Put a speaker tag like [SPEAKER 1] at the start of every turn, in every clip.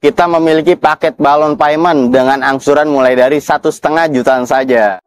[SPEAKER 1] kita memiliki paket balon payment dengan angsuran mulai dari 1,5 jutaan saja.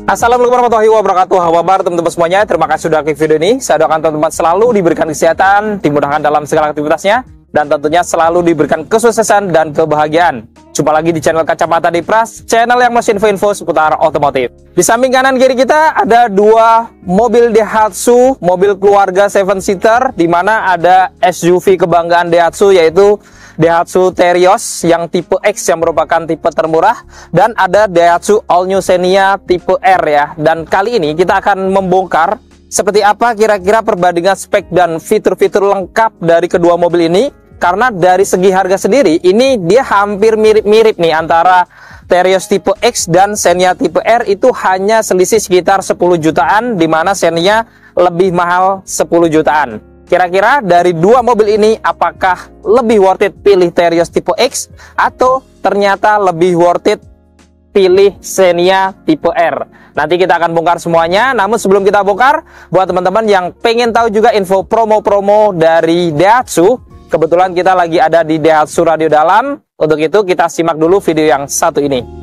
[SPEAKER 2] Assalamualaikum warahmatullahi wabarakatuh. Apa kabar teman-teman semuanya? Terima kasih sudah klik video ini. Saya doakan teman-teman selalu diberikan kesehatan, dimudahkan dalam segala aktivitasnya, dan tentunya selalu diberikan kesuksesan dan kebahagiaan. Jumpa lagi di channel Kacamata Dipras, channel yang masih info-info seputar otomotif. Di samping kanan kiri kita ada dua mobil Daihatsu, mobil keluarga 7-seater, di mana ada SUV kebanggaan Daihatsu yaitu Daihatsu Terios yang tipe X yang merupakan tipe termurah, dan ada Daihatsu All New Xenia tipe R ya. Dan kali ini kita akan membongkar seperti apa kira-kira perbandingan spek dan fitur-fitur lengkap dari kedua mobil ini. Karena dari segi harga sendiri ini dia hampir mirip-mirip nih antara Terios tipe X dan Xenia tipe R, itu hanya selisih sekitar 10 jutaan, di mana Xenia lebih mahal 10 jutaan. Kira-kira dari dua mobil ini apakah lebih worth it pilih Terios tipe X atau ternyata lebih worth it pilih Xenia tipe R? Nanti kita akan bongkar semuanya. Namun sebelum kita bongkar, buat teman-teman yang pengen tahu juga info promo-promo dari Daihatsu, kebetulan kita lagi ada di Daihatsu Radio Dalam. Untuk itu kita simak dulu video yang satu ini.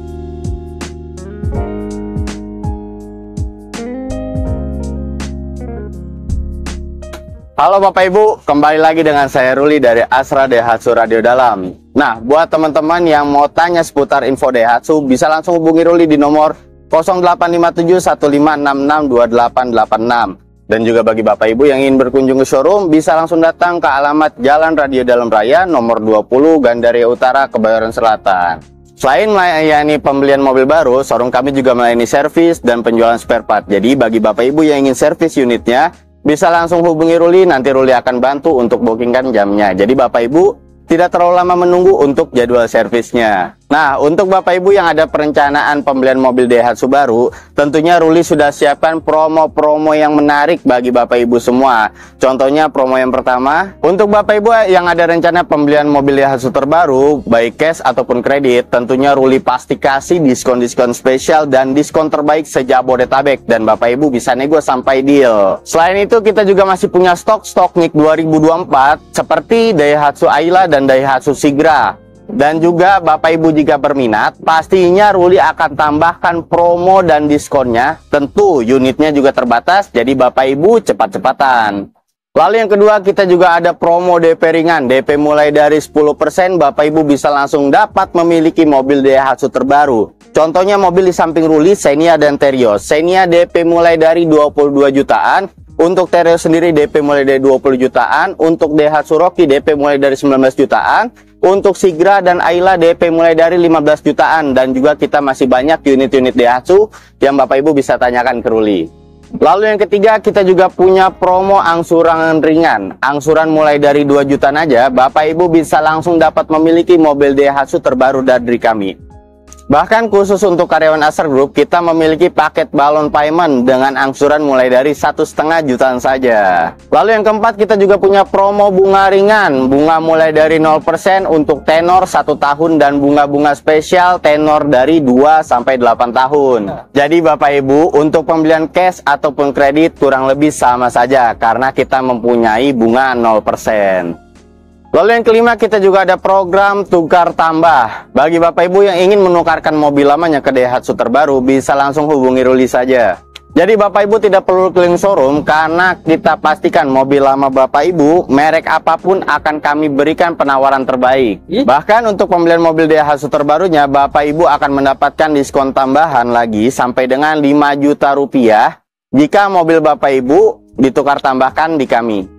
[SPEAKER 1] Halo Bapak Ibu, kembali lagi dengan saya Ruli dari Astra Daihatsu Radio Dalam. Nah, buat teman-teman yang mau tanya seputar info Daihatsu, bisa langsung hubungi Ruli di nomor 085715662886. Dan juga bagi Bapak Ibu yang ingin berkunjung ke showroom, bisa langsung datang ke alamat Jalan Radio Dalam Raya nomor 20 Gandaria Utara, Kebayoran Selatan. Selain melayani pembelian mobil baru, showroom kami juga melayani servis dan penjualan spare part. Jadi bagi Bapak Ibu yang ingin servis unitnya, bisa langsung hubungi Ruli, nanti Ruli akan bantu untuk bookingkan jamnya. Jadi Bapak Ibu tidak terlalu lama menunggu untuk jadwal servisnya. Nah, untuk Bapak Ibu yang ada perencanaan pembelian mobil Daihatsu baru, tentunya Ruli sudah siapkan promo-promo yang menarik bagi Bapak Ibu semua. Contohnya promo yang pertama, untuk Bapak Ibu yang ada rencana pembelian mobil Daihatsu terbaru, baik cash ataupun kredit, tentunya Ruli pasti kasih diskon-diskon spesial dan diskon terbaik se-Jabodetabek, dan Bapak Ibu bisa nego sampai deal. Selain itu, kita juga masih punya stok-stok NIK 2024 seperti Daihatsu Ayla dan Daihatsu Sigra. Dan juga Bapak Ibu jika berminat, pastinya Ruli akan tambahkan promo dan diskonnya. Tentu unitnya juga terbatas, jadi Bapak Ibu cepat-cepatan. Lalu yang kedua, kita juga ada promo DP ringan. DP mulai dari 10%, Bapak Ibu bisa langsung dapat memiliki mobil Daihatsu terbaru. Contohnya mobil di samping Ruli, Xenia dan Terios. Xenia DP mulai dari 22 jutaan. Untuk Terios sendiri DP mulai dari 20 jutaan. Untuk Daihatsu Rocky DP mulai dari 19 jutaan. Untuk Sigra dan Ayla DP mulai dari 15 jutaan. Dan juga kita masih banyak unit-unit Daihatsu yang Bapak Ibu bisa tanyakan ke Ruli. Lalu yang ketiga, kita juga punya promo angsuran ringan. Angsuran mulai dari 2 jutaan aja, Bapak Ibu bisa langsung dapat memiliki mobil Daihatsu terbaru dari kami. Bahkan khusus untuk karyawan Astra Group, kita memiliki paket balon payment dengan angsuran mulai dari 1,5 jutaan saja. Lalu yang keempat, kita juga punya promo bunga ringan. Bunga mulai dari 0% untuk tenor 1 tahun dan bunga-bunga spesial tenor dari 2 sampai 8 tahun. Jadi Bapak Ibu, untuk pembelian cash ataupun kredit kurang lebih sama saja karena kita mempunyai bunga 0%. Lalu yang kelima, kita juga ada program tukar tambah. Bagi Bapak Ibu yang ingin menukarkan mobil lamanya ke Daihatsu terbaru, bisa langsung hubungi Ruli saja. Jadi Bapak Ibu tidak perlu keliling showroom, karena kita pastikan mobil lama Bapak Ibu, merek apapun akan kami berikan penawaran terbaik. Bahkan untuk pembelian mobil Daihatsu terbarunya, Bapak Ibu akan mendapatkan diskon tambahan lagi sampai dengan 5 juta rupiah jika mobil Bapak Ibu ditukar tambahkan di kami.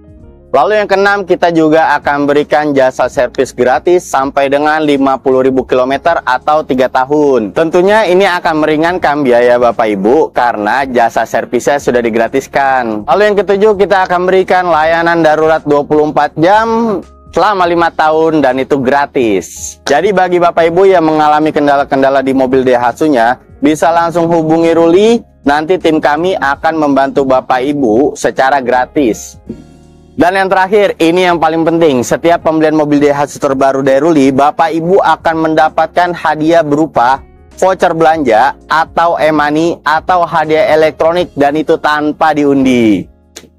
[SPEAKER 1] Lalu yang keenam, kita juga akan berikan jasa servis gratis sampai dengan 50.000 km atau 3 tahun. Tentunya ini akan meringankan biaya Bapak Ibu karena jasa servisnya sudah digratiskan. Lalu yang ketujuh, kita akan berikan layanan darurat 24 jam selama 5 tahun dan itu gratis. Jadi bagi Bapak Ibu yang mengalami kendala-kendala di mobil Daihatsu-nya, bisa langsung hubungi Ruli. Nanti tim kami akan membantu Bapak Ibu secara gratis. Dan yang terakhir, ini yang paling penting, setiap pembelian mobil Daihatsu terbaru dari Ruli, Bapak Ibu akan mendapatkan hadiah berupa voucher belanja atau e-money atau hadiah elektronik, dan itu tanpa diundi.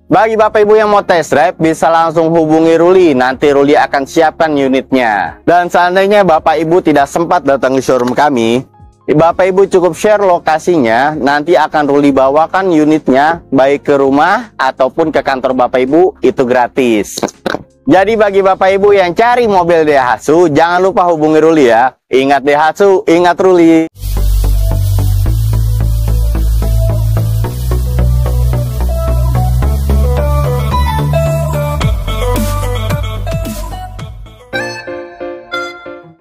[SPEAKER 1] Bagi Bapak Ibu yang mau test drive, bisa langsung hubungi Ruli, nanti Ruli akan siapkan unitnya. Dan seandainya Bapak Ibu tidak sempat datang ke showroom kami, Bapak Ibu cukup share lokasinya, nanti akan Ruli bawakan unitnya baik ke rumah ataupun ke kantor Bapak Ibu, itu gratis. Jadi bagi Bapak Ibu yang cari mobil Daihatsu, jangan lupa hubungi Ruli ya. Ingat Daihatsu, ingat Ruli.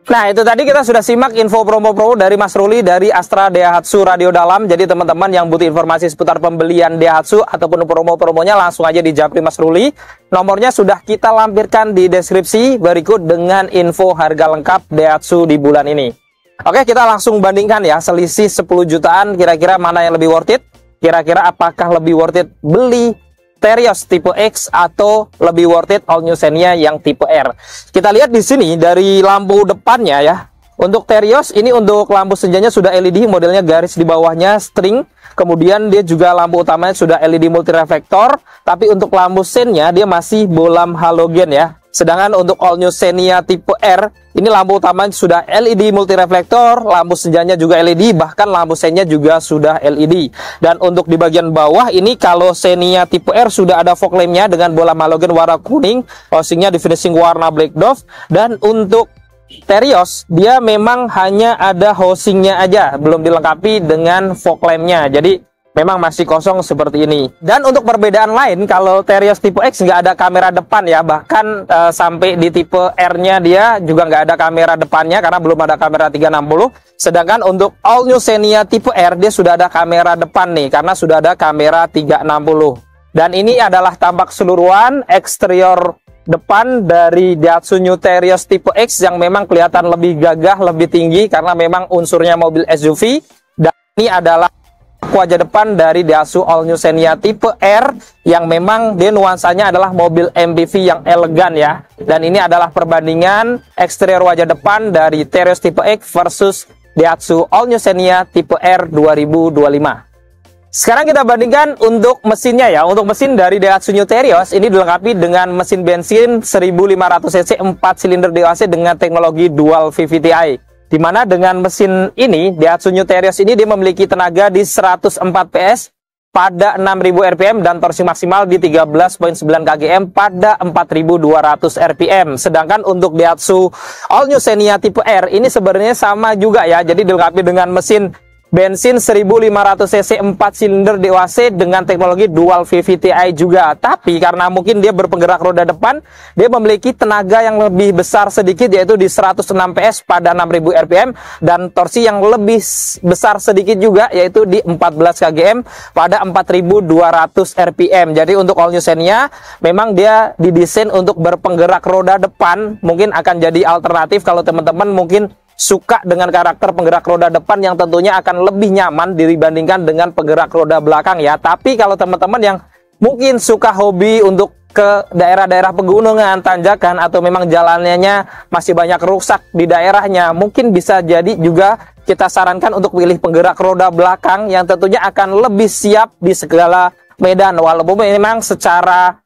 [SPEAKER 2] Nah, itu tadi kita sudah simak info promo-promo dari Mas Ruli dari Astra Daihatsu Radio Dalam. Jadi teman-teman yang butuh informasi seputar pembelian Daihatsu ataupun promo-promonya, langsung aja di japri Mas Ruli. Nomornya sudah kita lampirkan di deskripsi berikut dengan info harga lengkap Daihatsu di bulan ini. Oke, kita langsung bandingkan ya, selisih 10 jutaan, kira-kira mana yang lebih worth it? Kira-kira apakah lebih worth it beli Terios tipe X atau lebih worth it all new Xenia yang tipe R? Kita lihat di sini dari lampu depannya ya. Untuk Terios ini, untuk lampu senjanya sudah LED, modelnya garis di bawahnya string. Kemudian dia juga lampu utamanya sudah LED multireflektor, tapi untuk lampu sennya dia masih bolam halogen ya. Sedangkan untuk all new Xenia tipe R, ini lampu utamanya sudah LED multireflektor, lampu senjanya juga LED, bahkan lampu sennya juga sudah LED. Dan untuk di bagian bawah ini, kalau Xenia tipe R sudah ada fog lampnya dengan bolam halogen warna kuning, housingnya di finishing warna black dove. Dan untuk Terios, dia memang hanya ada housingnya aja, belum dilengkapi dengan fog lampnya. Jadi memang masih kosong seperti ini. Dan untuk perbedaan lain, kalau Terios tipe X nggak ada kamera depan ya, bahkan sampai di tipe R-nya dia juga nggak ada kamera depannya karena belum ada kamera 360. Sedangkan untuk all new Xenia tipe R, dia sudah ada kamera depan nih karena sudah ada kamera 360. Dan ini adalah tampak keseluruhan eksterior depan dari Daihatsu New Terios tipe X yang memang kelihatan lebih gagah, lebih tinggi karena memang unsurnya mobil SUV. Dan ini adalah wajah depan dari Daihatsu All New Xenia tipe R yang memang dia nuansanya adalah mobil MPV yang elegan ya. Dan ini adalah perbandingan eksterior wajah depan dari Terios tipe X versus Daihatsu All New Xenia tipe R 2025. Sekarang kita bandingkan untuk mesinnya ya. Untuk mesin dari Daihatsu New Terios ini dilengkapi dengan mesin bensin 1500 cc 4 silinder DOHC dengan teknologi dual VVT-i. Di mana dengan mesin ini, Daihatsu New Terios ini dia memiliki tenaga di 104 PS pada 6000 rpm dan torsi maksimal di 13,9 kgm pada 4200 rpm. Sedangkan untuk Daihatsu All New Xenia tipe R ini sebenarnya sama juga ya. Jadi dilengkapi dengan mesin bensin 1500 cc 4 silinder DOHC dengan teknologi dual VVT-i juga. Tapi karena mungkin dia berpenggerak roda depan, dia memiliki tenaga yang lebih besar sedikit yaitu di 106 PS pada 6000 rpm dan torsi yang lebih besar sedikit juga yaitu di 14 kgm pada 4200 rpm. Jadi untuk all new Xenia memang dia didesain untuk berpenggerak roda depan, mungkin akan jadi alternatif kalau teman-teman mungkin suka dengan karakter penggerak roda depan yang tentunya akan lebih nyaman dibandingkan dengan penggerak roda belakang ya. Tapi kalau teman-teman yang mungkin suka hobi untuk ke daerah-daerah pegunungan, tanjakan, atau memang jalannya masih banyak rusak di daerahnya, mungkin bisa jadi juga kita sarankan untuk pilih penggerak roda belakang yang tentunya akan lebih siap di segala medan. Walaupun memang secara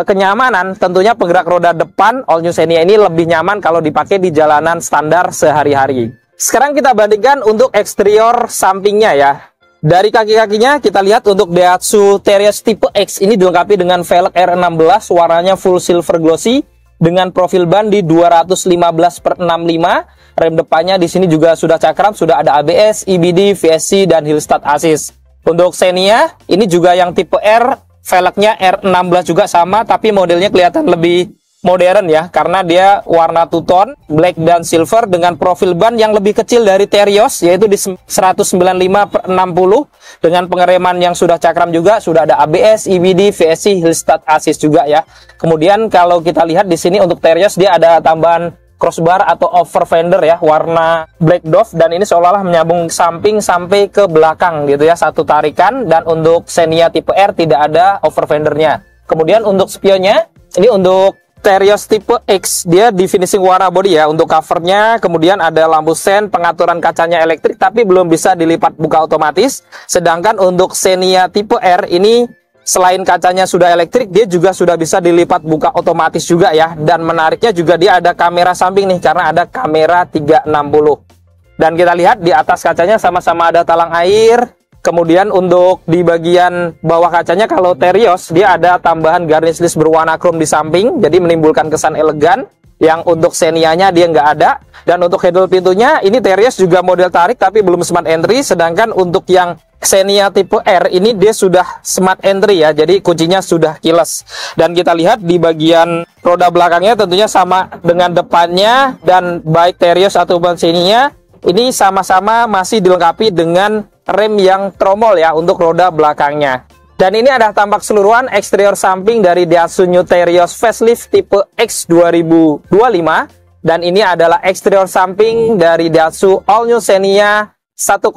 [SPEAKER 2] kenyamanan tentunya penggerak roda depan all new Xenia ini lebih nyaman kalau dipakai di jalanan standar sehari-hari. Sekarang kita bandingkan untuk eksterior sampingnya ya. Dari kaki-kakinya kita lihat untuk Daihatsu Terios tipe X ini dilengkapi dengan velg R16 warnanya full silver glossy dengan profil ban di 215/65. Rem depannya di sini juga sudah cakram, sudah ada ABS, EBD, VSC dan Hill Start Assist. Untuk Xenia ini juga yang tipe R, velgnya R16 juga sama, tapi modelnya kelihatan lebih modern ya, karena dia warna two tone, black dan silver dengan profil ban yang lebih kecil dari Terios, yaitu di 195/60 dengan pengereman yang sudah cakram juga, sudah ada ABS, EBD, VSC, Hill Start Assist juga ya. Kemudian kalau kita lihat di sini untuk Terios dia ada tambahan crossbar atau over fender ya, warna black dove, dan ini seolah-olah menyambung samping sampai ke belakang gitu ya, satu tarikan. Dan untuk Xenia tipe R tidak ada over fendernya. Kemudian untuk spionnya, ini untuk Terios tipe X, dia di finishing warna body ya untuk covernya. Kemudian ada lampu sen, pengaturan kacanya elektrik tapi belum bisa dilipat buka otomatis. Sedangkan untuk Xenia tipe R ini selain kacanya sudah elektrik, dia juga sudah bisa dilipat buka otomatis juga ya. Dan menariknya juga dia ada kamera samping nih, karena ada kamera 360. Dan kita lihat di atas kacanya sama-sama ada talang air. Kemudian untuk di bagian bawah kacanya, kalau Terios dia ada tambahan garnish list berwarna chrome di samping, jadi menimbulkan kesan elegan. Yang untuk Xenia-nya dia nggak ada. Dan untuk handle pintunya, ini Terios juga model tarik tapi belum smart entry. Sedangkan untuk yang Xenia tipe R ini dia sudah smart entry ya, jadi kuncinya sudah keyless. Dan kita lihat di bagian roda belakangnya tentunya sama dengan depannya, dan baik Terios ataupun Xenia ini sama-sama masih dilengkapi dengan rem yang tromol ya untuk roda belakangnya. Dan ini ada tampak keseluruhan eksterior samping dari Daihatsu New Terios facelift tipe X 2025, dan ini adalah eksterior samping dari Daihatsu All New Xenia 1,5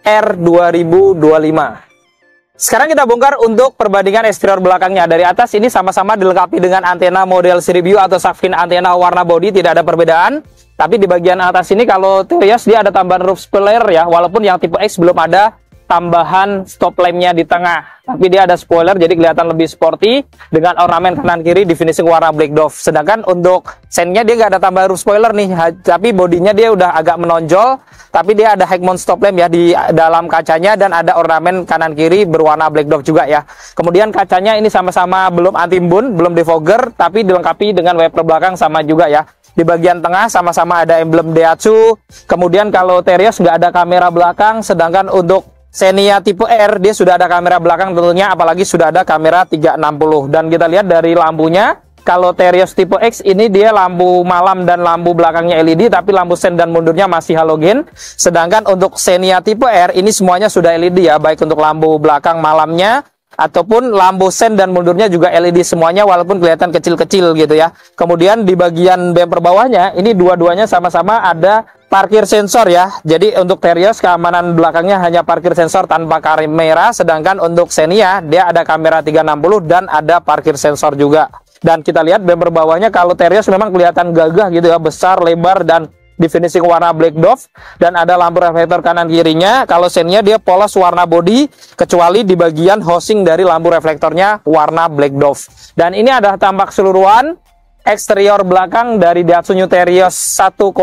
[SPEAKER 2] R 2025. Sekarang kita bongkar untuk perbandingan eksterior belakangnya. Dari atas ini sama-sama dilengkapi dengan antena model Siribio atau Sharkfin antena warna body, tidak ada perbedaan. Tapi di bagian atas ini kalau Terios dia ada tambahan roof spoiler ya, walaupun yang tipe X belum ada tambahan stop lampnya di tengah, tapi dia ada spoiler jadi kelihatan lebih sporty dengan ornamen kanan kiri di finishing warna black dove. Sedangkan untuk Xenia dia nggak ada tambahan roof spoiler nih, tapi bodinya dia udah agak menonjol, tapi dia ada high mount stop lamp ya di dalam kacanya, dan ada ornamen kanan kiri berwarna black dove juga ya. Kemudian kacanya ini sama-sama belum anti-embun, belum defogger, tapi dilengkapi dengan wiper belakang sama juga ya. Di bagian tengah sama-sama ada emblem Daihatsu. Kemudian kalau Terios nggak ada kamera belakang, sedangkan untuk Xenia tipe R dia sudah ada kamera belakang tentunya, apalagi sudah ada kamera 360. Dan kita lihat dari lampunya, kalau Terios tipe X ini dia lampu malam dan lampu belakangnya LED, tapi lampu sen dan mundurnya masih halogen. Sedangkan untuk Xenia tipe R ini semuanya sudah LED ya, baik untuk lampu belakang malamnya ataupun lampu sen dan mundurnya juga LED semuanya, walaupun kelihatan kecil-kecil gitu ya. Kemudian di bagian bumper bawahnya ini dua-duanya sama-sama ada parkir sensor ya. Jadi untuk Terios keamanan belakangnya hanya parkir sensor tanpa kamera, sedangkan untuk Xenia dia ada kamera 360 dan ada parkir sensor juga. Dan kita lihat bumper bawahnya, kalau Terios memang kelihatan gagah gitu ya, besar, lebar, dan di finishing warna black dove, dan ada lampu reflektor kanan kirinya. Kalau Xenia dia polos warna body, kecuali di bagian housing dari lampu reflektornya warna black dove. Dan ini ada tampak keseluruhan eksterior belakang dari Daihatsu New Terios 1,5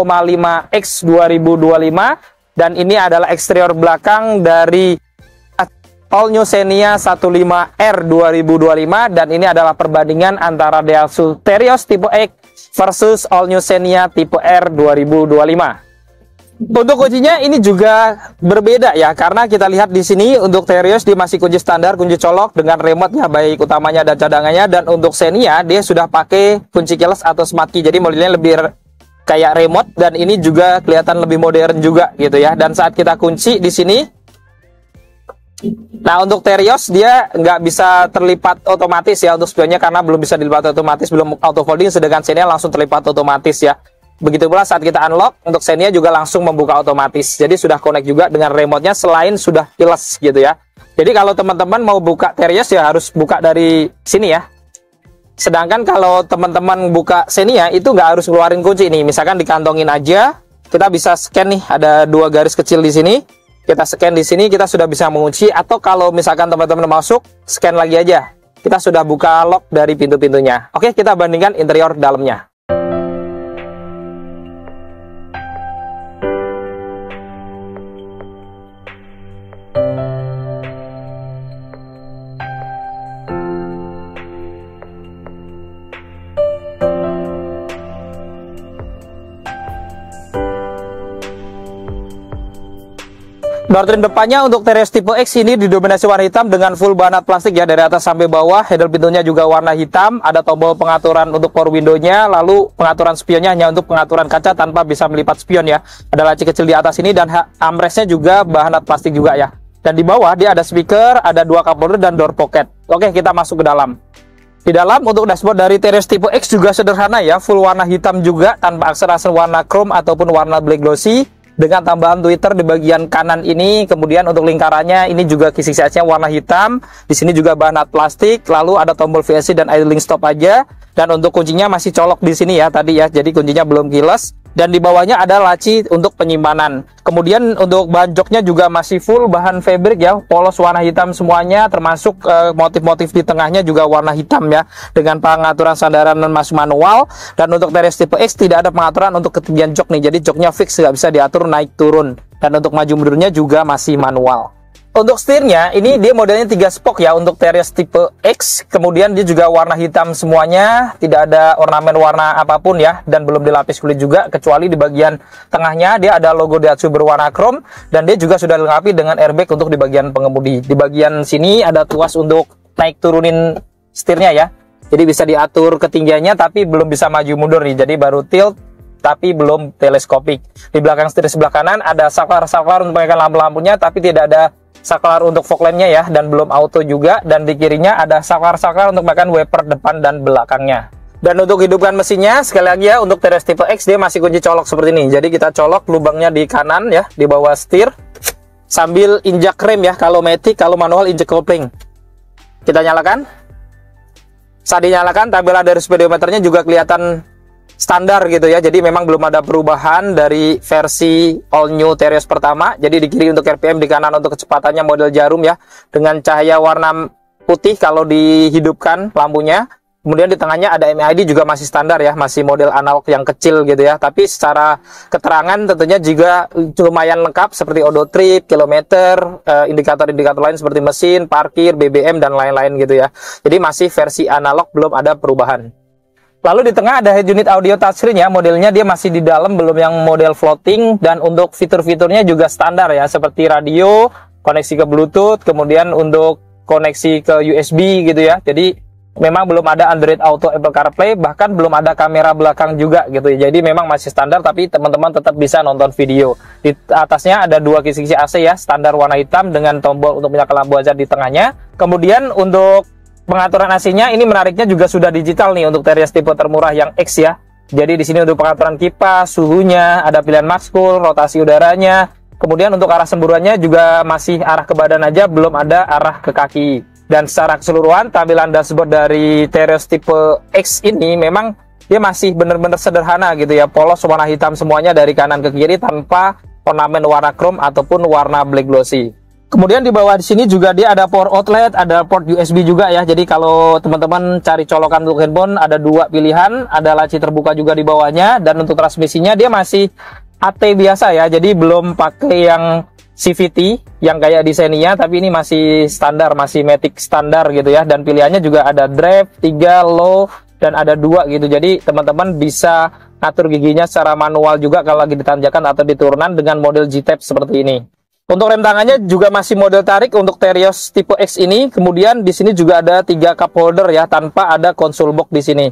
[SPEAKER 2] X 2025, dan ini adalah eksterior belakang dari All New Xenia 15 R 2025, dan ini adalah perbandingan antara Daihatsu Terios tipe X versus All New Xenia tipe R 2025. Untuk kuncinya ini juga berbeda ya, karena kita lihat di sini untuk Terios dia masih kunci standar, kunci colok dengan remote-nya baik utamanya dan cadangannya, dan untuk Xenia dia sudah pakai kunci keyless atau smart key, jadi modelnya lebih kayak remote, dan ini juga kelihatan lebih modern juga gitu ya. Dan saat kita kunci di sini, nah untuk Terios dia nggak bisa terlipat otomatis ya untuk spionnya, karena belum bisa dilipat otomatis, belum auto folding, sedangkan Xenia langsung terlipat otomatis ya. Begitu pula saat kita unlock, untuk Xenia juga langsung membuka otomatis. Jadi sudah connect juga dengan remote-nya selain sudah keyless gitu ya. Jadi kalau teman-teman mau buka Terios ya harus buka dari sini ya. Sedangkan kalau teman-teman buka Xenia itu nggak harus keluarin kunci nih. Misalkan dikantongin aja, kita bisa scan nih, ada dua garis kecil di sini. Kita scan di sini, kita sudah bisa mengunci. Atau kalau misalkan teman-teman masuk, scan lagi aja. Kita sudah buka lock dari pintu-pintunya. Oke, kita bandingkan interior dalamnya. Door trim depannya untuk Terios tipe X ini didominasi warna hitam dengan full bahan plastik ya, dari atas sampai bawah. Handle pintunya juga warna hitam, ada tombol pengaturan untuk power window-nya, lalu pengaturan spionnya hanya untuk pengaturan kaca tanpa bisa melipat spion ya. Ada laci kecil di atas ini dan armrestnya juga bahan plastik juga ya. Dan di bawah dia ada speaker, ada 2 cup holder dan door pocket. Oke, kita masuk ke dalam. Di dalam untuk dashboard dari Terios tipe X juga sederhana ya, full warna hitam juga tanpa aksen-aksen warna chrome ataupun warna black glossy, dengan tambahan tweeter di bagian kanan ini. Kemudian untuk lingkarannya ini juga kisi nya warna hitam. Di sini juga bahan plastik, lalu ada tombol VSC dan idling stop aja. Dan untuk kuncinya masih colok di sini ya tadi ya, jadi kuncinya belum keyless. Dan di bawahnya ada laci untuk penyimpanan. Kemudian untuk bahan joknya juga masih full bahan fabric ya, polos warna hitam semuanya, termasuk motif-motif di tengahnya juga warna hitam ya, dengan pengaturan sandaran masih manual. Dan untuk Terios tipe X tidak ada pengaturan untuk ketinggian jok nih, jadi joknya fix, nggak bisa diatur naik turun. Dan untuk maju mundurnya juga masih manual. Untuk setirnya ini dia modelnya 3 spoke ya untuk Terios tipe X. Kemudian dia juga warna hitam semuanya, tidak ada ornamen warna apapun ya, dan belum dilapis kulit juga, kecuali di bagian tengahnya dia ada logo Daihatsu berwarna chrome, dan dia juga sudah dilengkapi dengan airbag untuk di bagian pengemudi. Di bagian sini ada tuas untuk naik turunin setirnya ya, jadi bisa diatur ketinggiannya tapi belum bisa maju mundur nih, jadi baru tilt tapi belum teleskopik. Di belakang setir sebelah kanan ada saklar untuk menggunakan lampu-lampunya, tapi tidak ada saklar untuk fog lamp-nya ya, dan belum auto juga. Dan di kirinya ada saklar untuk bahkan wiper depan dan belakangnya. Dan untuk hidupkan mesinnya sekali lagi ya, untuk Terios tipe X dia masih kunci colok seperti ini. Jadi kita colok lubangnya di kanan ya, di bawah setir, sambil injak rem ya, kalau matic, kalau manual injek kopling. Kita nyalakan. Saat dinyalakan tampilan dari speedometernya juga kelihatan standar gitu ya, jadi memang belum ada perubahan dari versi all new Terios pertama. Jadi di kiri untuk RPM, di kanan untuk kecepatannya model jarum ya, dengan cahaya warna putih kalau dihidupkan lampunya. Kemudian di tengahnya ada MID juga masih standar ya, masih model analog yang kecil gitu ya, tapi secara keterangan tentunya juga lumayan lengkap seperti odo trip, kilometer, indikator-indikator lain seperti mesin, parkir, BBM dan lain-lain gitu ya. Jadi masih versi analog, belum ada perubahan. Lalu di tengah ada head unit audio touchscreen ya, modelnya dia masih di dalam, belum yang model floating. Dan untuk fitur-fiturnya juga standar ya, seperti radio, koneksi ke Bluetooth, kemudian untuk koneksi ke USB gitu ya. Jadi memang belum ada Android Auto, Apple CarPlay, bahkan belum ada kamera belakang juga gitu ya. Jadi memang masih standar, tapi teman-teman tetap bisa nonton video. Di atasnya ada 2 kisi-kisi AC ya, standar warna hitam dengan tombol untuk menyalakan lampu hazard di tengahnya. Kemudian untuk pengaturan AC-nya ini menariknya juga sudah digital nih untuk Terios tipe termurah yang X ya. Jadi di sini untuk pengaturan kipas, suhunya, ada pilihan max cool, rotasi udaranya. Kemudian untuk arah semburannya juga masih arah ke badan aja, belum ada arah ke kaki. Dan secara keseluruhan tampilan dashboard dari Terios tipe X ini memang dia masih benar-benar sederhana gitu ya, polos warna hitam semuanya dari kanan ke kiri tanpa ornamen warna chrome ataupun warna black glossy. Kemudian di bawah di sini juga dia ada power outlet, ada port USB juga ya. Jadi kalau teman-teman cari colokan untuk handphone ada 2 pilihan, ada laci terbuka juga di bawahnya. Dan untuk transmisinya dia masih AT biasa ya, jadi belum pakai yang CVT yang kayak di Xenia, tapi ini masih standar, masih matic standar gitu ya. Dan pilihannya juga ada drive, 3, low, dan ada 2 gitu. Jadi teman-teman bisa atur giginya secara manual juga kalau lagi ditanjakan atau diturunan dengan model G-Type seperti ini. Untuk rem tangannya juga masih model tarik untuk Terios tipe X ini. Kemudian di sini juga ada 3 cup holder ya, tanpa ada console box di sini.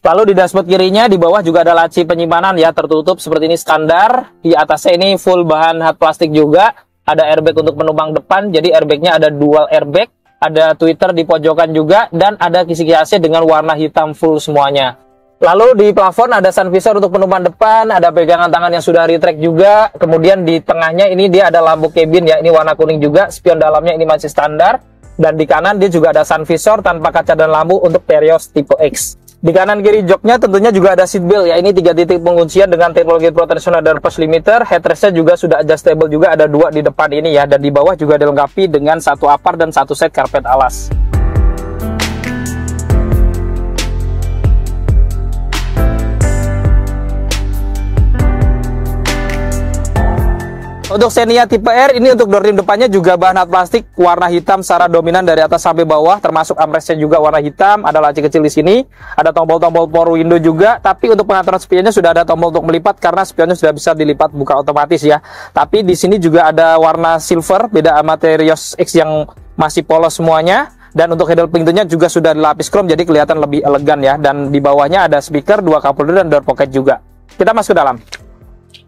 [SPEAKER 2] Lalu di dashboard kirinya di bawah juga ada laci penyimpanan ya, tertutup seperti ini standar. Di atasnya ini full bahan hard plastik juga. Ada airbag untuk penumpang depan, jadi airbagnya ada dual airbag. Ada tweeter di pojokan juga, dan ada kisi-kisi AC dengan warna hitam full semuanya. Lalu di plafon ada sun visor untuk penumpang depan, ada pegangan tangan yang sudah retract juga. Kemudian di tengahnya ini dia ada lampu cabin ya, ini warna kuning juga. Spion dalamnya ini masih standar. Dan di kanan dia juga ada sun visor tanpa kaca dan lampu untuk Terios tipe X. Di kanan kiri joknya tentunya juga ada seat belt ya, ini 3 titik penguncian dengan teknologi protection dan push limiter. Headrestnya juga sudah adjustable juga, ada 2 di depan ini ya. Dan di bawah juga dilengkapi dengan 1 upper dan 1 set karpet alas. Untuk Xenia tipe R ini untuk door trim depannya juga bahan hard plastik warna hitam secara dominan dari atas sampai bawah, termasuk armrestnya juga warna hitam. Ada laci kecil di sini, ada tombol-tombol power window juga. Tapi untuk pengaturan spionnya sudah ada tombol untuk melipat karena spionnya sudah bisa dilipat buka otomatis ya. Tapi di sini juga ada warna silver, beda sama Terios X yang masih polos semuanya. Dan untuk handle pintunya juga sudah dilapis chrome, jadi kelihatan lebih elegan ya. Dan di bawahnya ada speaker, 2 cup holder dan door pocket juga. Kita masuk ke dalam.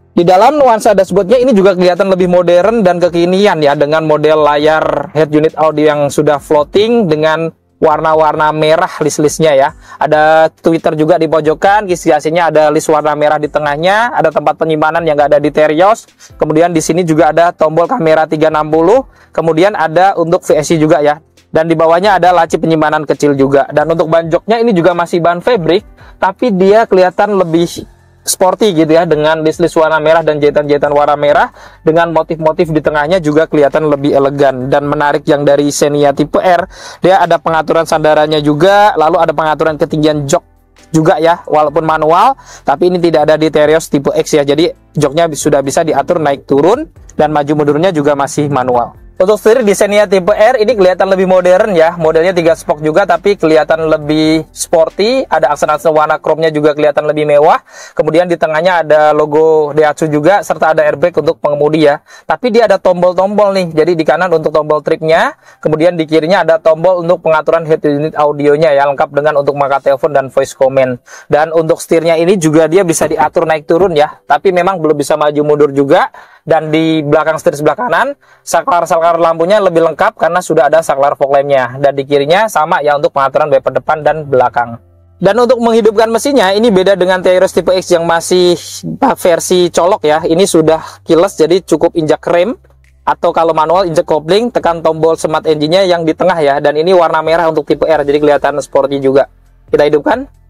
[SPEAKER 2] Di dalam nuansa dashboardnya ini juga kelihatan lebih modern dan kekinian ya, dengan model layar head unit audio yang sudah floating dengan warna-warna merah list-listnya ya. Ada tweeter juga di pojokan, kisi AC-nya ada list warna merah di tengahnya, ada tempat penyimpanan yang nggak ada di Terios. Kemudian di sini juga ada tombol kamera 360, kemudian ada untuk VSC juga ya. Dan di bawahnya ada laci penyimpanan kecil juga. Dan untuk ban joknya ini juga masih ban fabric, tapi dia kelihatan lebih sporty gitu ya, dengan list-list warna merah dan jahitan-jahitan warna merah dengan motif-motif di tengahnya juga kelihatan lebih elegan dan menarik. Yang dari Xenia tipe R, dia ada pengaturan sandarannya juga, lalu ada pengaturan ketinggian jok juga ya, walaupun manual, tapi ini tidak ada di Terios tipe X ya. Jadi joknya sudah bisa diatur naik turun dan maju mundurnya juga masih manual. Untuk setir di Xenia tipe R ini kelihatan lebih modern ya, modelnya 3 spoke juga tapi kelihatan lebih sporty, ada aksen-aksen warna chrome-nya juga kelihatan lebih mewah. Kemudian di tengahnya ada logo Daihatsu juga serta ada airbag untuk pengemudi ya. Tapi dia ada tombol-tombol nih, jadi di kanan untuk tombol tripnya, kemudian di kirinya ada tombol untuk pengaturan head unit audionya ya, lengkap dengan untuk maka telepon dan voice command. Dan untuk setirnya ini juga dia bisa diatur naik turun ya, tapi memang belum bisa maju mundur juga. Dan di belakang setir sebelah kanan, saklar lampunya lebih lengkap karena sudah ada saklar fog lamp-nya. Dan di kirinya sama ya untuk pengaturan wiper depan dan belakang. Dan untuk menghidupkan mesinnya, ini beda dengan Terios tipe X yang masih versi colok ya. Ini sudah keyless, jadi cukup injak rem. Atau kalau manual injek kopling, tekan tombol smart engine-nya yang di tengah ya. Dan ini warna merah untuk tipe R, jadi kelihatan sporty juga. Kita hidupkan.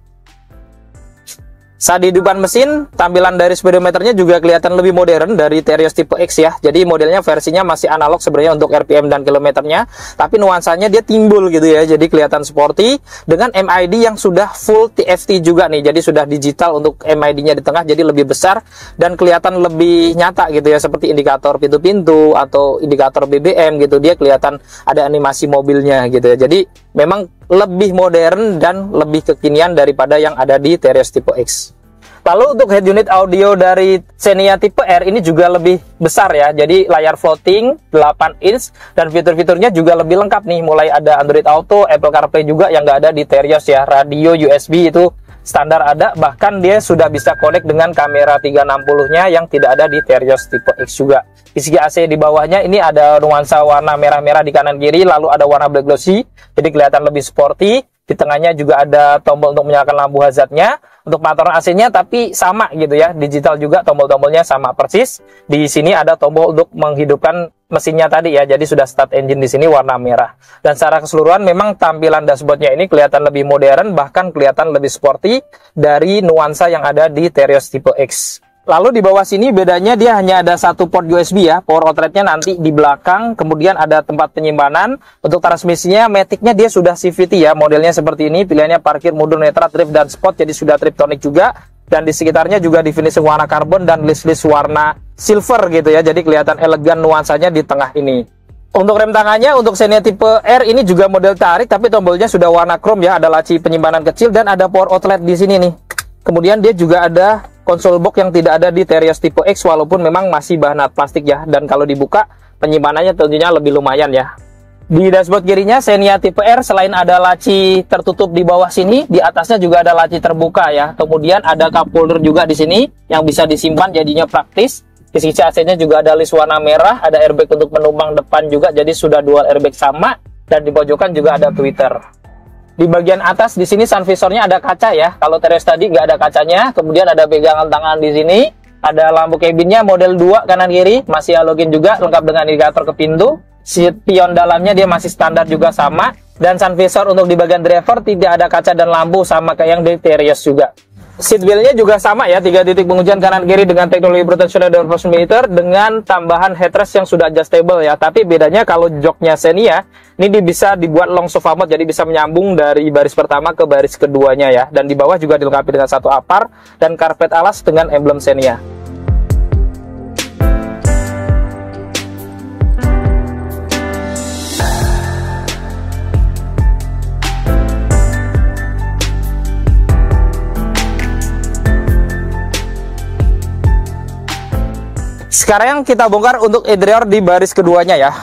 [SPEAKER 2] Saat di depan mesin, tampilan dari speedometernya juga kelihatan lebih modern dari Terios tipe X ya. Jadi modelnya versinya masih analog sebenarnya untuk RPM dan kilometernya, tapi nuansanya dia timbul gitu ya. Jadi kelihatan sporty dengan MID yang sudah full TFT juga nih. Jadi sudah digital untuk MID-nya di tengah, jadi lebih besar dan kelihatan lebih nyata gitu ya, seperti indikator pintu-pintu atau indikator BBM gitu. Dia kelihatan ada animasi mobilnya gitu ya. Jadi memang lebih modern dan lebih kekinian daripada yang ada di Terios tipe X. Lalu untuk head unit audio dari Xenia tipe R ini juga lebih besar ya. Jadi layar floating 8 inch dan fitur-fiturnya juga lebih lengkap nih. Mulai ada Android Auto, Apple CarPlay juga yang nggak ada di Terios ya. Radio USB itu standar ada, bahkan dia sudah bisa connect dengan kamera 360-nya yang tidak ada di Terios tipe X juga. Isi AC di bawahnya ini ada nuansa warna merah-merah di kanan kiri, lalu ada warna black glossy, jadi kelihatan lebih sporty. Di tengahnya juga ada tombol untuk menyalakan lampu hazardnya. Untuk pengaturan AC-nya tapi sama gitu ya, digital juga, tombol-tombolnya sama persis. Di sini ada tombol untuk menghidupkan mesinnya tadi ya, jadi sudah start engine di sini warna merah. Dan secara keseluruhan memang tampilan dashboardnya ini kelihatan lebih modern, bahkan kelihatan lebih sporty dari nuansa yang ada di Terios tipe X. Lalu di bawah sini bedanya dia hanya ada satu port USB ya, power outletnya nanti di belakang, kemudian ada tempat penyimpanan. Untuk transmisinya, maticnya dia sudah CVT ya, modelnya seperti ini, pilihannya parkir, mundur, netral, trip, dan sport, jadi sudah triptonic juga. Dan di sekitarnya juga di finishing warna karbon dan list-list warna silver gitu ya, jadi kelihatan elegan nuansanya di tengah ini. Untuk rem tangannya, untuk Xenia tipe R ini juga model tarik, tapi tombolnya sudah warna chrome ya, ada laci penyimpanan kecil dan ada power outlet di sini nih. Kemudian dia juga ada konsol box yang tidak ada di Terios tipe X, walaupun memang masih bahan plastik ya, dan kalau dibuka penyimpanannya tentunya lebih lumayan ya. Di dashboard kirinya Xenia tipe R selain ada laci tertutup di bawah sini, di atasnya juga ada laci terbuka ya. Kemudian ada cup holder juga di sini yang bisa disimpan, jadinya praktis. Di sisi AC-nya juga ada list warna merah, ada airbag untuk penumpang depan juga, jadi sudah dual airbag sama, dan di pojokan juga ada tweeter. Di bagian atas di sini sun visornya ada kaca ya. Kalau Terios tadi nggak ada kacanya. Kemudian ada pegangan tangan di sini. Ada lampu cabinnya model 2 kanan kiri, masih halogen juga, lengkap dengan indikator ke pintu. Spion dalamnya dia masih standar juga sama. Dan sun visor untuk di bagian driver tidak ada kaca dan lampu sama kayak yang di Terios juga. Seatbeltnya juga sama ya, 3 titik penguncian kanan kiri dengan teknologi protection door meter dengan tambahan headrest yang sudah adjustable ya. Tapi bedanya kalau joknya Xenia ini bisa dibuat long sofa mode, jadi bisa menyambung dari baris pertama ke baris keduanya ya. Dan di bawah juga dilengkapi dengan satu apar dan karpet alas dengan emblem Xenia. Sekarang kita bongkar untuk interior di baris keduanya ya.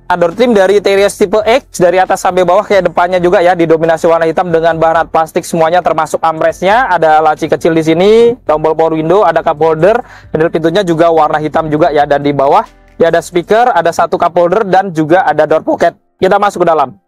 [SPEAKER 2] Door trim dari Terios tipe X dari atas sampai bawah, kayak depannya juga ya didominasi warna hitam dengan bahan plastik semuanya termasuk armrestnya. Ada laci kecil di sini, tombol power window, ada cup holder, handle pintunya juga warna hitam juga ya. Dan di bawah ya ada speaker, ada satu cup holder dan juga ada door pocket. Kita masuk ke dalam.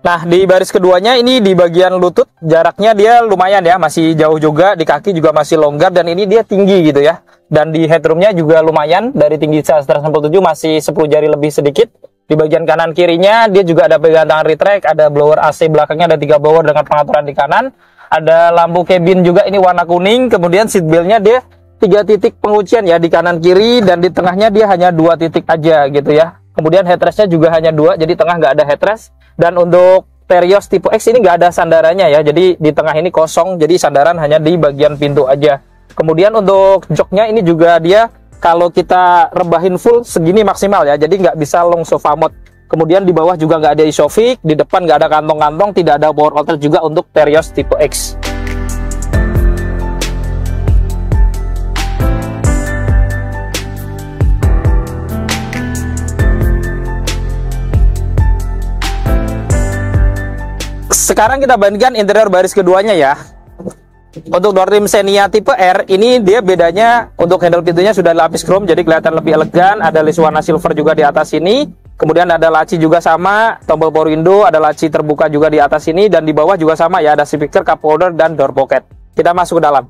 [SPEAKER 2] Nah, di baris keduanya ini di bagian lutut jaraknya dia lumayan ya, masih jauh juga, di kaki juga masih longgar dan ini dia tinggi gitu ya. Dan di headroomnya juga lumayan, dari tinggi 197 masih 10 jari lebih sedikit. Di bagian kanan kirinya dia juga ada pegangan tangan retract, ada blower AC belakangnya, ada 3 blower dengan pengaturan di kanan. Ada lampu cabin juga ini warna kuning, kemudian seat beltnya dia 3 titik penguncian ya di kanan kiri, dan di tengahnya dia hanya 2 titik aja gitu ya. Kemudian headrestnya juga hanya 2, jadi tengah nggak ada headrest. Dan untuk Terios tipe X ini nggak ada sandarannya ya, jadi di tengah ini kosong, jadi sandaran hanya di bagian pintu aja. Kemudian untuk joknya ini juga dia kalau kita rebahin full segini maksimal ya, jadi nggak bisa long sofa mode. Kemudian di bawah juga nggak ada isofix, di depan nggak ada kantong-kantong, tidak ada power outlet juga untuk Terios tipe X. Sekarang kita bandingkan interior baris keduanya ya. Untuk door trim Xenia tipe R ini dia bedanya untuk handle pintunya sudah lapis chrome, jadi kelihatan lebih elegan. Ada list warna silver juga di atas sini. Kemudian ada laci juga sama, tombol power window, ada laci terbuka juga di atas sini, dan di bawah juga sama ya, ada speaker, cup holder, dan door pocket. Kita masuk ke dalam.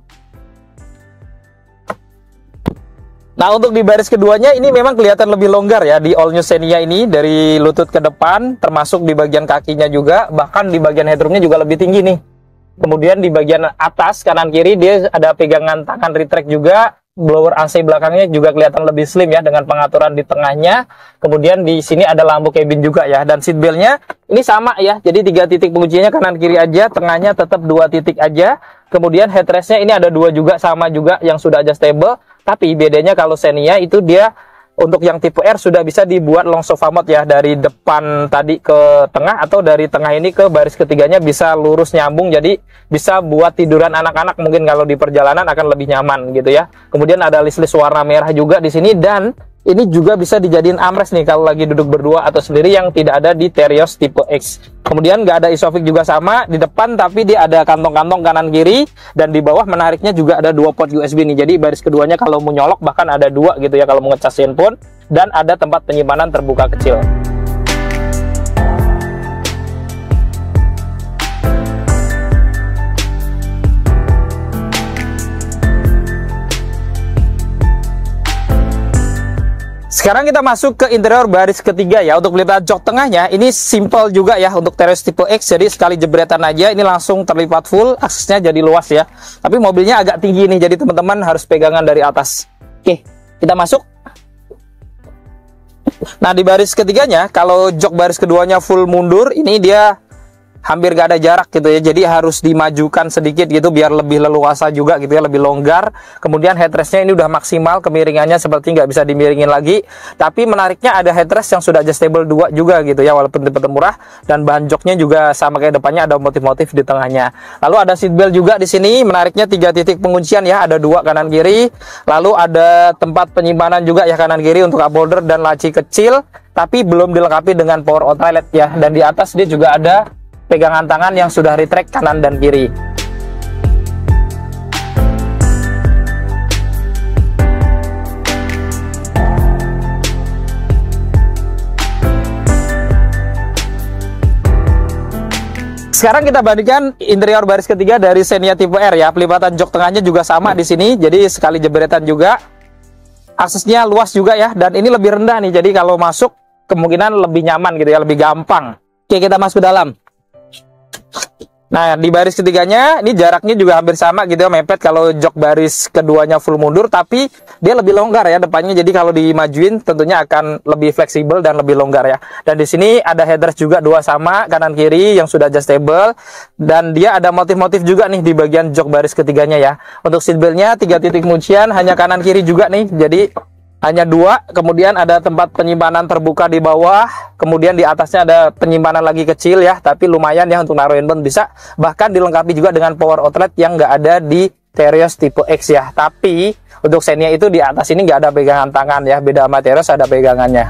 [SPEAKER 2] Nah, untuk di baris keduanya ini memang kelihatan lebih longgar ya di all new Xenia ini, dari lutut ke depan, termasuk di bagian kakinya juga, bahkan di bagian headroomnya juga lebih tinggi nih. Kemudian di bagian atas kanan kiri dia ada pegangan tangan retract juga, blower AC belakangnya juga kelihatan lebih slim ya dengan pengaturan di tengahnya. Kemudian di sini ada lampu cabin juga ya, dan seat beltnya ini sama ya, jadi 3 titik penguncinya kanan kiri aja, tengahnya tetap 2 titik aja. Kemudian headrestnya ini ada 2 juga, sama juga yang sudah adjustable, tapi bedanya kalau Xenia itu dia untuk yang tipe R sudah bisa dibuat long sofa mode ya, dari depan tadi ke tengah atau dari tengah ini ke baris ketiganya bisa lurus nyambung, jadi bisa buat tiduran anak-anak mungkin kalau di perjalanan akan lebih nyaman gitu ya. Kemudian ada list-list warna merah juga di sini, dan ini juga bisa dijadiin armrest nih kalau lagi duduk berdua atau sendiri, yang tidak ada di Terios tipe X. Kemudian nggak ada isofix juga sama di depan, tapi dia ada kantong-kantong kanan kiri, dan di bawah menariknya juga ada 2 port USB nih. Jadi baris keduanya kalau mau nyolok bahkan ada 2 gitu ya kalau mau ngecas handphone, dan ada tempat penyimpanan terbuka kecil. Sekarang kita masuk ke interior baris ketiga ya. Untuk pelipat jok tengahnya ini simple juga ya untuk Terios tipe X, jadi sekali jebretan aja ini langsung terlipat full, aksesnya jadi luas ya. Tapi mobilnya agak tinggi nih, jadi teman-teman harus pegangan dari atas. Oke, kita masuk. Nah, di baris ketiganya kalau jok baris keduanya full mundur, ini dia hampir gak ada jarak gitu ya, jadi harus dimajukan sedikit gitu biar lebih leluasa juga gitu ya, lebih longgar. Kemudian headrestnya ini udah maksimal, kemiringannya seperti nggak bisa dimiringin lagi, tapi menariknya ada headrest yang sudah adjustable 2 juga gitu ya, walaupun tipe murah. Dan bahan joknya juga sama kayak depannya, ada motif-motif di tengahnya. Lalu ada seat belt juga di sini, menariknya 3 titik penguncian ya, ada 2 kanan kiri. Lalu ada tempat penyimpanan juga ya kanan kiri untuk cup holder dan laci kecil, tapi belum dilengkapi dengan power outlet ya. Dan di atas dia juga ada pegangan tangan yang sudah retract kanan dan kiri. Sekarang kita bandingkan interior baris ketiga dari Xenia tipe R ya. Pelipatan jok tengahnya juga sama di sini, jadi sekali jebretan juga. Aksesnya luas juga ya, dan ini lebih rendah nih, jadi kalau masuk kemungkinan lebih nyaman gitu ya, lebih gampang. Oke, kita masuk ke dalam. Nah, di baris ketiganya ini jaraknya juga hampir sama gitu ya, mepet kalau jok baris keduanya full mundur, tapi dia lebih longgar ya depannya, jadi kalau dimajuin tentunya akan lebih fleksibel dan lebih longgar ya. Dan di sini ada headrest juga 2 sama kanan kiri yang sudah adjustable, dan dia ada motif-motif juga nih di bagian jok baris ketiganya ya. Untuk seatbeltnya 3 titik kuncian, hanya kanan kiri juga nih, jadi hanya 2. Kemudian ada tempat penyimpanan terbuka di bawah, kemudian di atasnya ada penyimpanan lagi kecil ya, tapi lumayan ya untuk naruh handphone bisa. Bahkan dilengkapi juga dengan power outlet yang nggak ada di Terios tipe X ya. Tapi untuk Xenia itu di atas ini nggak ada pegangan tangan ya, beda sama Terios ada pegangannya.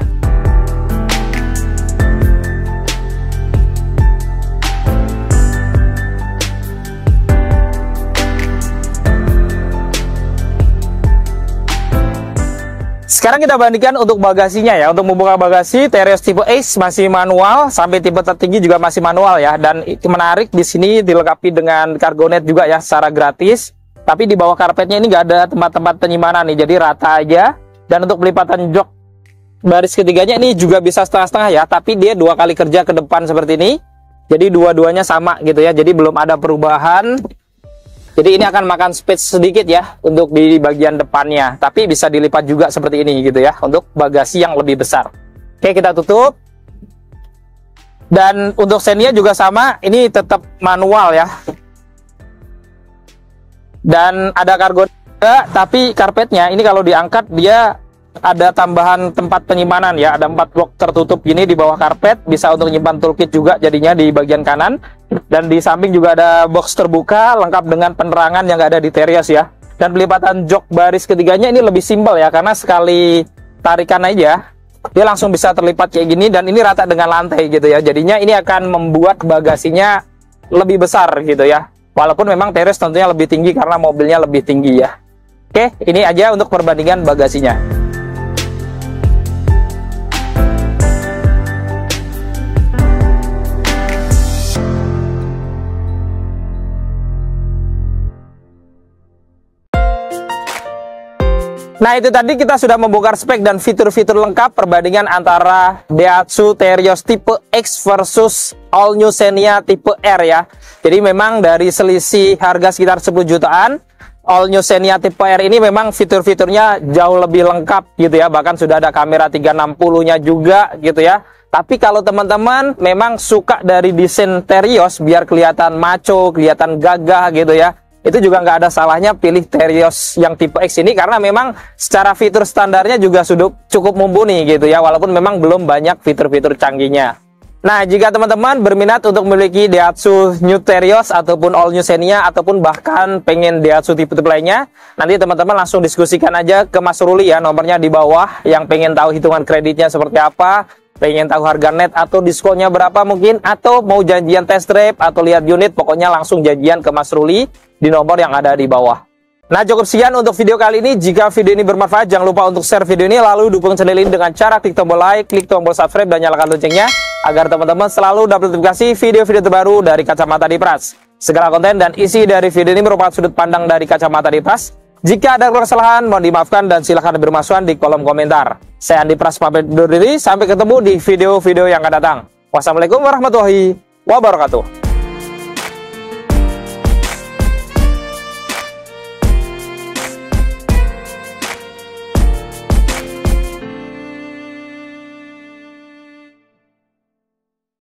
[SPEAKER 2] Sekarang kita bandingkan untuk bagasinya ya. Untuk membuka bagasi, Terios tipe X masih manual, sampai tipe tertinggi juga masih manual ya. Dan itu menarik, di sini dilengkapi dengan Cargonet juga ya secara gratis. Tapi di bawah karpetnya ini nggak ada tempat-tempat penyimpanan nih, jadi rata aja. Dan untuk pelipatan jok baris ketiganya ini juga bisa setengah-setengah ya, tapi dia 2 kali kerja ke depan seperti ini. Jadi dua-duanya sama gitu ya, jadi belum ada perubahan. Jadi ini akan makan space sedikit ya untuk di bagian depannya, tapi bisa dilipat juga seperti ini gitu ya untuk bagasi yang lebih besar. Oke, kita tutup. Dan untuk Xenia juga sama, ini tetap manual ya. Dan ada kargo juga, tapi karpetnya ini kalau diangkat dia ada tambahan tempat penyimpanan ya, ada 4 blok tertutup gini di bawah karpet, bisa untuk menyimpan toolkit juga jadinya di bagian kanan. Dan di samping juga ada box terbuka lengkap dengan penerangan yang nggak ada di Terios ya. Dan pelipatan jok baris ketiganya ini lebih simpel ya, karena sekali tarikan aja dia langsung bisa terlipat kayak gini, dan ini rata dengan lantai gitu ya. Jadinya ini akan membuat bagasinya lebih besar gitu ya. Walaupun memang Terios tentunya lebih tinggi karena mobilnya lebih tinggi ya. Oke, ini aja untuk perbandingan bagasinya. Nah, itu tadi kita sudah membongkar spek dan fitur-fitur lengkap perbandingan antara Daihatsu Terios tipe X versus All New Xenia tipe R ya. Jadi memang dari selisih harga sekitar 10 jutaan, All New Xenia tipe R ini memang fitur-fiturnya jauh lebih lengkap gitu ya. Bahkan sudah ada kamera 360-nya juga gitu ya. Tapi kalau teman-teman memang suka dari desain Terios biar kelihatan maco, kelihatan gagah gitu ya, itu juga nggak ada salahnya pilih Terios yang tipe X ini, karena memang secara fitur standarnya juga sudah cukup mumpuni gitu ya, walaupun memang belum banyak fitur-fitur canggihnya. Nah, jika teman-teman berminat untuk memiliki Daihatsu New Terios ataupun All New Xenia ataupun bahkan pengen Daihatsu tipe-tipe lainnya, nanti teman-teman langsung diskusikan aja ke Mas Ruli ya, nomornya di bawah. Yang pengen tahu hitungan kreditnya seperti apa, pengen tahu harga net atau diskonnya berapa mungkin, atau mau janjian test drive atau lihat unit, pokoknya langsung janjian ke Mas Ruli di nomor yang ada di bawah. Nah, cukup sekian untuk video kali ini. Jika video ini bermanfaat, jangan lupa untuk share video ini, lalu dukung channel ini dengan cara klik tombol like, klik tombol subscribe, dan nyalakan loncengnya, agar teman-teman selalu dapat notifikasi video-video terbaru dari Kacamata Dipras. Segala konten dan isi dari video ini merupakan sudut pandang dari Kacamata Dipras. Jika ada kesalahan, mohon dimaafkan dan silahkan bermasukan di kolom komentar. Saya Andi Pras pamit undur diri, sampai ketemu di video-video yang akan datang. Wassalamualaikum warahmatullahi wabarakatuh.